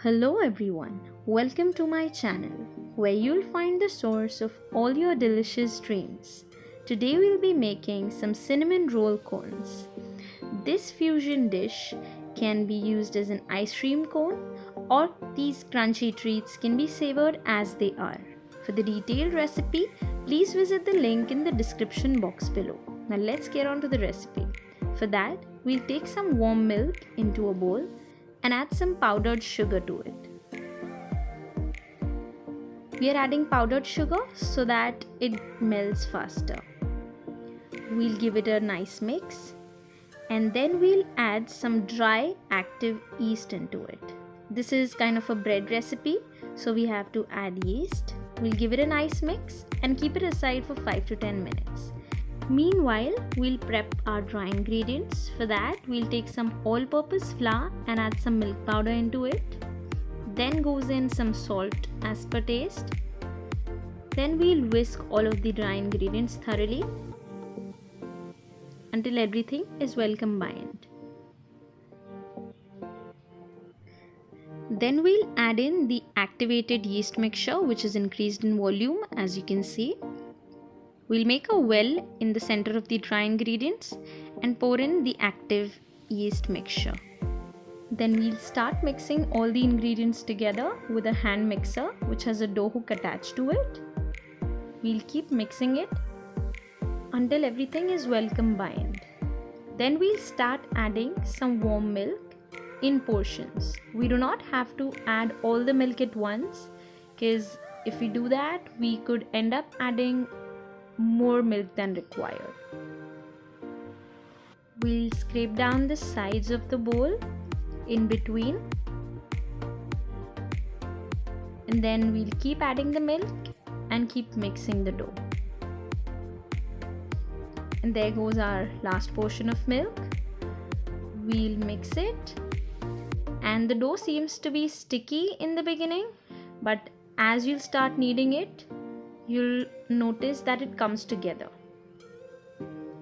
Hello everyone, welcome to my channel where you'll find the source of all your delicious dreams. Today we'll be making some cinnamon roll cones. This fusion dish can be used as an ice cream cone or these crunchy treats can be savored as they are. For the detailed recipe, please visit the link in the description box below. Now let's get on to the recipe. For that, we'll take some warm milk into a bowl and add some powdered sugar to it. We are adding powdered sugar so that it melts faster. We'll give it a nice mix and then we'll add some dry active yeast into it. This is kind of a bread recipe, so we have to add yeast. We'll give it a nice mix and keep it aside for 5 to 10 minutes. Meanwhile, we'll prep our dry ingredients. For that, we'll take some all-purpose flour and add some milk powder into it. Then goes in some salt as per taste. Then we'll whisk all of the dry ingredients thoroughly until everything is well combined. Then we'll add in the activated yeast mixture, which is increased in volume, as you can see. We'll make a well in the center of the dry ingredients and pour in the active yeast mixture. Then we'll start mixing all the ingredients together with a hand mixer which has a dough hook attached to it. We'll keep mixing it until everything is well combined. Then we'll start adding some warm milk in portions. We do not have to add all the milk at once, because if we do that, we could end up adding more milk than required. We'll scrape down the sides of the bowl in between, and then we'll keep adding the milk and keep mixing the dough. And there goes our last portion of milk. We'll mix it, and the dough seems to be sticky in the beginning, but as you'll start kneading it, you'll notice that it comes together.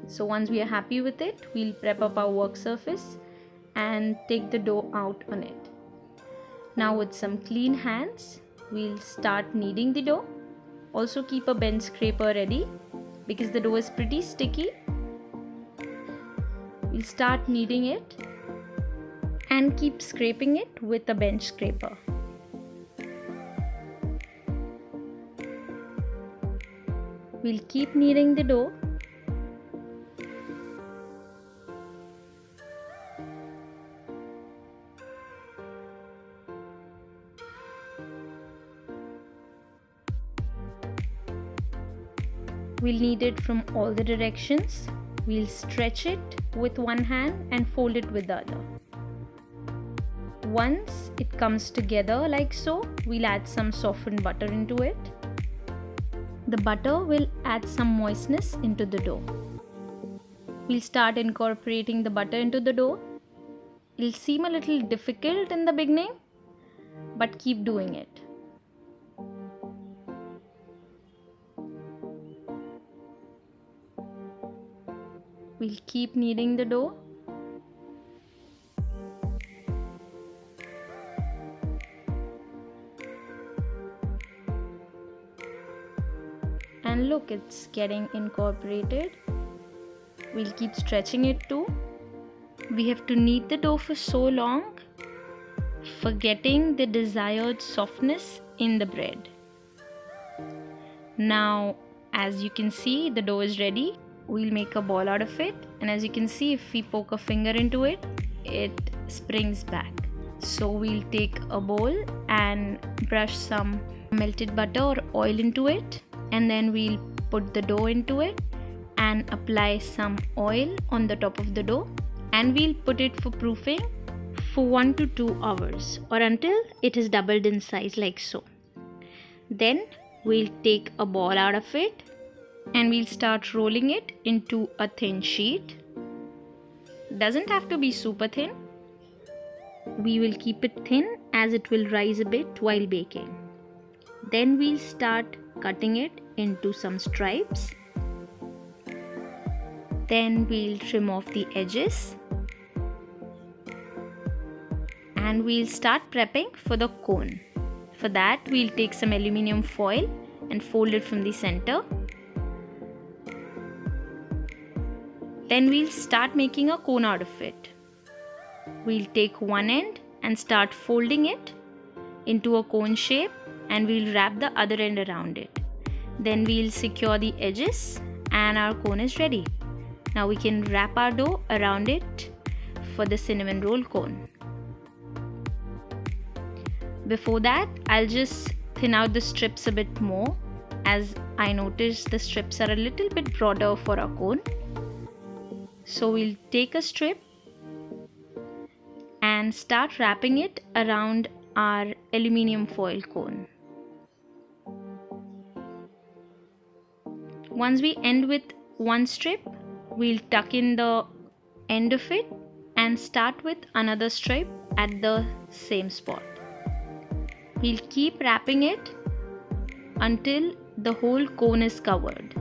So once we are happy with it, we'll prep up our work surface and take the dough out on it. Now with some clean hands, we'll start kneading the dough. Also keep a bench scraper ready because the dough is pretty sticky. We'll start kneading it and keep scraping it with a bench scraper. We'll keep kneading the dough. We'll knead it from all the directions. We'll stretch it with one hand and fold it with the other. Once it comes together like so, we'll add some softened butter into it. The butter will add some moistness into the dough. We'll start incorporating the butter into the dough. It'll seem a little difficult in the beginning, but keep doing it. We'll keep kneading the dough. And look, it's getting incorporated. We'll keep stretching it too. We have to knead the dough for so long for getting the desired softness in the bread. Now, as you can see, the dough is ready. We'll make a ball out of it, and as you can see, if we poke a finger into it, it springs back. So we'll take a bowl and brush some melted butter or oil into it, and then we'll put the dough into it and apply some oil on the top of the dough, and we'll put it for proofing for 1 to 2 hours or until it is doubled in size like so. Then we'll take a ball out of it and we'll start rolling it into a thin sheet. Doesn't have to be super thin. We will keep it thin as it will rise a bit while baking. Then we'll start cutting it into some stripes. Then we'll trim off the edges and we'll start prepping for the cone. For that, we'll take some aluminium foil and fold it from the center. Then we'll start making a cone out of it. We'll take one end and start folding it into a cone shape, and we'll wrap the other end around it. Then we'll secure the edges and our cone is ready. Now we can wrap our dough around it for the cinnamon roll cone. Before that, I'll just thin out the strips a bit more, as I noticed the strips are a little bit broader for our cone. So we'll take a strip and start wrapping it around our aluminium foil cone. Once we end with one strip, we'll tuck in the end of it and start with another strip at the same spot. We'll keep wrapping it until the whole cone is covered.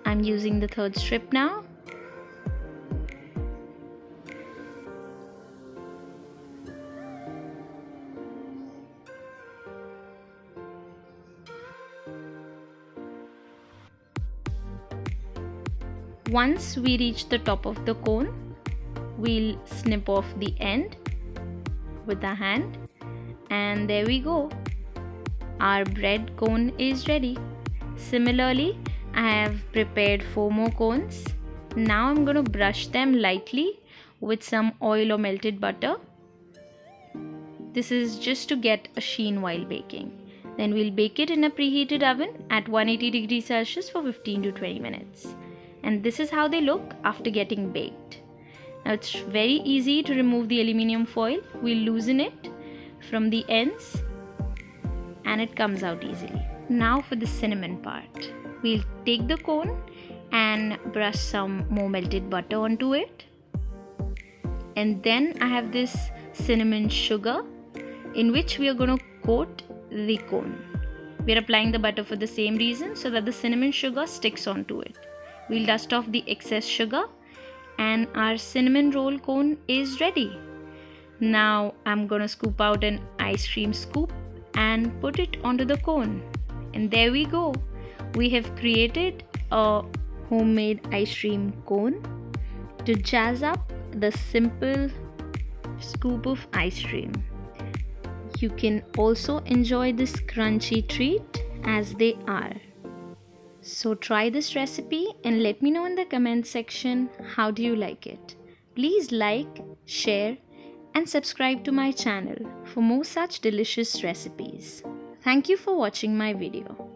I'm using the third strip now. Once we reach the top of the cone, we'll snip off the end with a hand, and there we go. Our bread cone is ready. Similarly, I have prepared 4 more cones. Now I'm going to brush them lightly with some oil or melted butter. This is just to get a sheen while baking. Then we'll bake it in a preheated oven at 180 degrees Celsius for 15 to 20 minutes. And this is how they look after getting baked. Now it's very easy to remove the aluminium foil. We'll loosen it from the ends and it comes out easily. Now for the cinnamon part. We'll take the cone and brush some more melted butter onto it. And then I have this cinnamon sugar in which we are going to coat the cone. We are applying the butter for the same reason, so that the cinnamon sugar sticks onto it. We'll dust off the excess sugar and our cinnamon roll cone is ready. Now I'm going to scoop out an ice cream scoop and put it onto the cone. And there we go. We have created a homemade ice cream cone to jazz up the simple scoop of ice cream. You can also enjoy this crunchy treat as they are. So try this recipe and let me know in the comment section how do you like it. Please like, share and subscribe to my channel for more such delicious recipes. Thank you for watching my video.